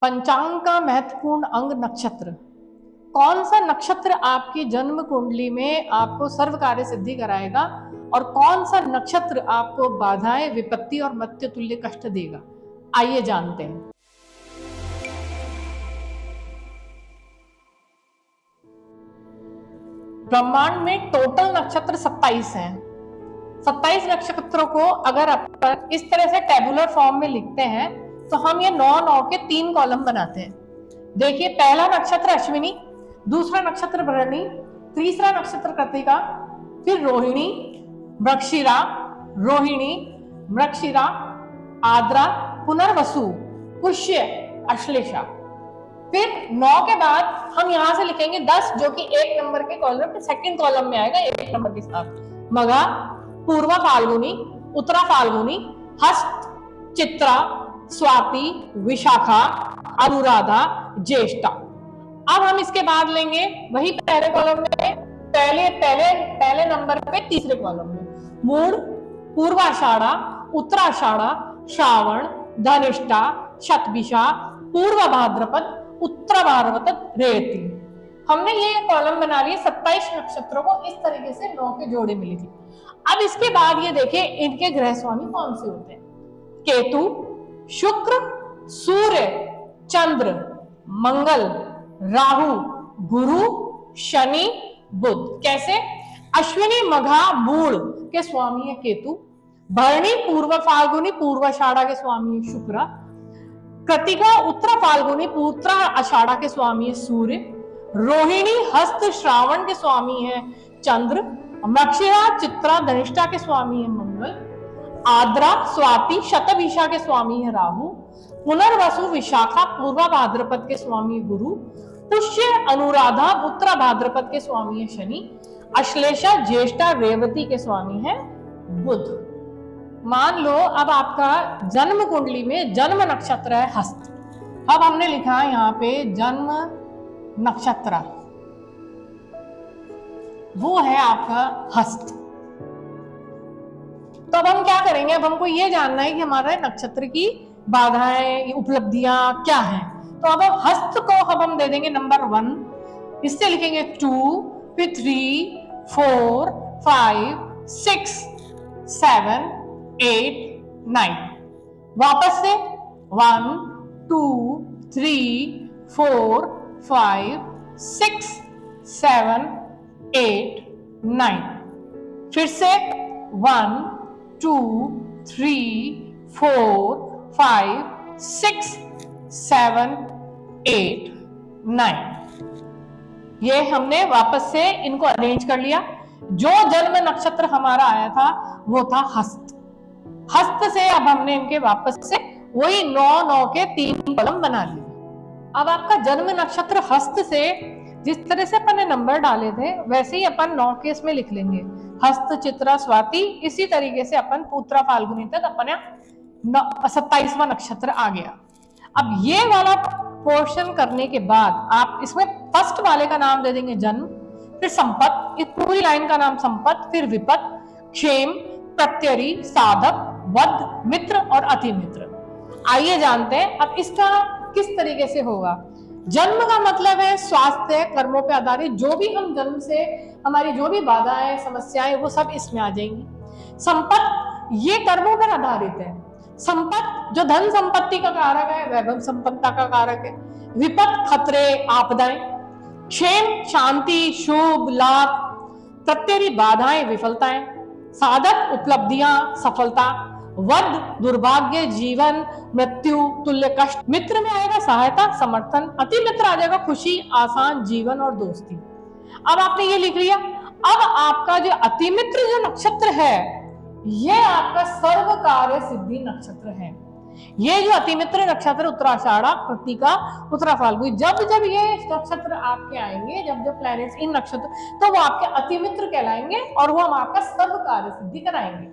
पंचांग का महत्वपूर्ण अंग नक्षत्र। कौन सा नक्षत्र आपकी जन्म कुंडली में आपको सर्व कार्य सिद्धि कराएगा और कौन सा नक्षत्र आपको बाधाएं, विपत्ति और मृत्यु तुल्य कष्ट देगा? आइए जानते हैं। ब्रह्मांड में टोटल नक्षत्र 27 हैं। 27 नक्षत्रों को अगर अपन इस तरह से टेबुलर फॉर्म में लिखते हैं तो हम ये 9 के 3 कॉलम बनाते हैं। देखिए, पहला नक्षत्र अश्विनी, दूसरा नक्षत्र भरणी, तीसरा नक्षत्र कृत्तिका, फिर रोहिणी, मृगशिरा, रोहिणी, मृगशिरा, आद्रा, पुनर्वसु, पुष्य, अश्लेषा। फिर 9 के बाद हम यहां से लिखेंगे 10, जो कि 1 नंबर के कॉलम पे सेकंड कॉलम में आएगा 1 नंबर के साथ। मघा, पूर्वा फाल्गुनी, उत्तरा फाल्गुनी, हस्त, चित्रा, स्वाति, विशाखा, अनुराधा, ज्येष्ठा। अब हम इसके बाद लेंगे वही पहले कॉलम में पहले नंबर पे तीसरे कॉलम में मूढ़, पूर्वाषाढ़ा, उत्तराषाढ़ा, श्रावण, धनिष्ठा, शतभिषा, पूर्व भाद्रपद, उत्तर भाद्रपद, रेवती। हमने ये कॉलम बना लिए 27 नक्षत्रों को इस तरीके से 9 के जोड़े में लिखे। अब इसके बाद ये देखिए इनके ग्रह स्वामी कौन से होते हैं। केतु, शुक्र, सूर्य, चंद्र, मंगल, राहु, गुरु, शनि, बुध। कैसे? अश्विनी, मघा, मूढ़ के स्वामी है केतु, भरणी, पूर्व फाल्गुनी, पूर्वाषाढ़ा के स्वामी है शुक्र, कृत्तिका, उत्तर फाल्गुनी, उत्तरा आषाढ़ा के स्वामी है सूर्य, रोहिणी, हस्त, श्रावण के स्वामी है चंद्र, मृगशिरा, चित्रा, धनिष्ठा के स्वामी है मंगल, आद्रा, स्वाति, शतभिषा के स्वामी है राहु, पुनर्वसु, विशाखा, पूर्वा भाद्रपद के स्वामी गुरु, पुष्य, अनुराधा, उत्तरा भाद्रपद के स्वामी है शनि, अश्लेषा, ज्येष्ठा, रेवती के स्वामी है बुध। मान लो अब आपका जन्म कुंडली में जन्म नक्षत्र है हस्त। अब हमने लिखा है यहाँ पे जन्म नक्षत्र, वो है आपका हस्त। तो अब हम क्या करेंगे? अब हमको ये जानना है कि हमारे नक्षत्र की बाधाएं, उपलब्धियां क्या हैं। तो अब हस्त को अब हम दे देंगे नंबर 1, इससे लिखेंगे 2, फिर 3, 4, 5, 6, 7, 8, 9। वापस से 1, 2, 3, 4, 5, 6, 7, 8, 9। फिर से 1, 2, 3, 4, 5, 6, 7, 8, 9। ये हमने वापस से इनको अरेंज कर लिया। जो जन्म नक्षत्र हमारा आया था वो था हस्त। हस्त से अब हमने इनके वापस से वही 9 के 3 कॉलम बना लिए। अब आपका जन्म नक्षत्र हस्त से जिस तरह से अपन ने नंबर डाले थे वैसे ही अपन 9 के इसमें लिख लेंगे। हस्त, चित्रा, स्वाति, इसी तरीके से अपन उत्तरा फाल्गुनी तक अपने 27वां नक्षत्र आ गया। अब ये वाला पोर्शन करने के बाद आप इसमें फर्स्ट वाले का नाम दे देंगे जन्म, फिर संपत, इस पूरी लाइन का नाम संपत, फिर विपत, क्षेम, प्रत्यरी, साधक, वध, मित्र और अति मित्र। आइए जानते हैं अब इसका किस तरीके से होगा। जन्म का मतलब है स्वास्थ्य, कर्मों पे आधारित जो भी हम जन्म से हमारी जो भी बाधाएं, समस्याएं, वो सब इसमें आ जाएंगी। संपत ये कर्मों पर आधारित है। संपत जो धन संपत्ति का कारक है, वैभव संपन्नता का कारक है। विपत खतरे, आपदाएं। क्षेम शांति, शुभ लाभ। प्रत्यरी बाधाएं, विफलताएं। साधक उपलब्धियां, सफलता। वध दुर्भाग्य, जीवन, मृत्यु, तुल्य कष्ट। मित्र में आएगा सहायता, समर्थन। अति मित्र आ जाएगा खुशी, आसान जीवन और दोस्ती। अब आपने ये लिख लिया। अब आपका जो अति मित्र जो नक्षत्र है ये आपका सर्व कार्य सिद्धि नक्षत्र है। ये जो अति मित्र नक्षत्र उत्तराषाढ़ा, कृत्तिका, उत्तरा फाल्गुनी, जब जब ये नक्षत्र आपके आएंगे, जब जब प्लैनेट्स इन नक्षत्र, तो वो आपके अति मित्र कहलाएंगे और वो हम आपका सर्व कार्य सिद्धि कराएंगे।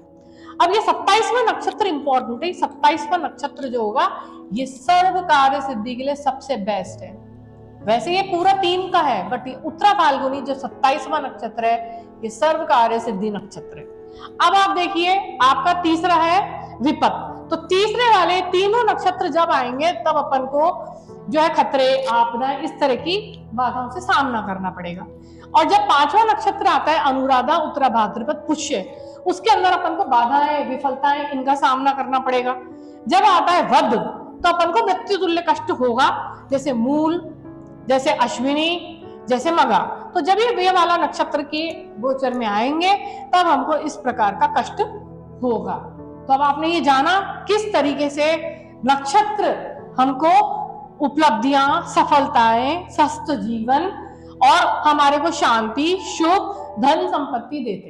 अब ये 27वां नक्षत्र इंपॉर्टेंट है। 27वां नक्षत्र जो होगा ये सर्व कार्य सिद्धि के लिए सबसे बेस्ट है। वैसे ये पूरा 3 का है, बट ये उत्तरा फाल्गुनी जो 27वां नक्षत्र है ये सर्व कार्य सिद्धि नक्षत्र है। अब आप देखिए आपका तीसरा है विपत। तो तीसरे वाले तीनों नक्षत्र जब आएंगे तब अपन को जो है खतरे, आपदा, इस तरह की बाधाओं से सामना करना पड़ेगा। और जब पांचवा नक्षत्र आता है अनुराधा, उत्तरा भाद्रपद, पुष्य, उसके अंदर अपन को बाधाएं, विफलताएं, इनका सामना करना पड़ेगा। जब आता है वध, तो अपन को मृत्यु तुल्य कष्ट होगा, जैसे मूल, जैसे अश्विनी, जैसे मगा। तो जब ये वाला नक्षत्र के गोचर में आएंगे तब हमको इस प्रकार का कष्ट होगा। तो अब आपने ये जाना किस तरीके से नक्षत्र हमको उपलब्धियां, सफलताएं, स्वस्थ जीवन और हमारे को शांति, सुख, धन संपत्ति देते हैं।